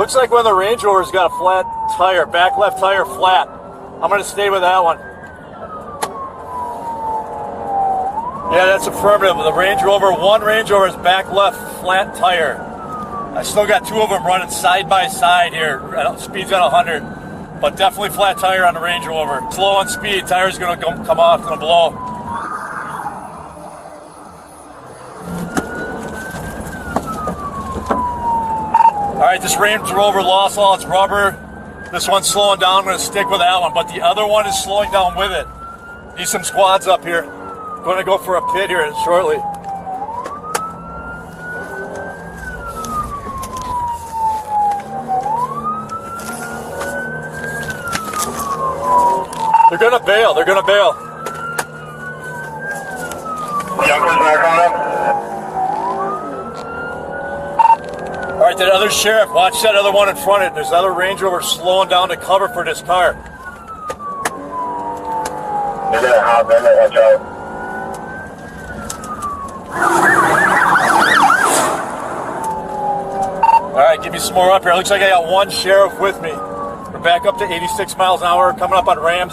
Looks like one of the Range Rovers got a flat tire, back left tire flat. I'm going to stay with that one. Yeah, that's affirmative. The Range Rover, one Range Rover is back left flat tire. I still got two of them running side by side here. Speed's at 100, but definitely flat tire on the Range Rover. Slow on speed, tire's going to come off, going to blow. All right, this Range Rover lost all its rubber. This one's slowing down. I'm going to stick with that one, but the other one is slowing down with it. Need some squads up here. Going to go for a pit here shortly. They're going to bail. They're going to bail. Jumpers back on up. All right, that other sheriff, watch that other one in front of it. There's other Range Rover slowing down to cover for this car. They're going to hop in there, watch out. All right, give me some more up here. Looks like I got one sheriff with me. We're back up to 86 miles an hour, coming up on Rams.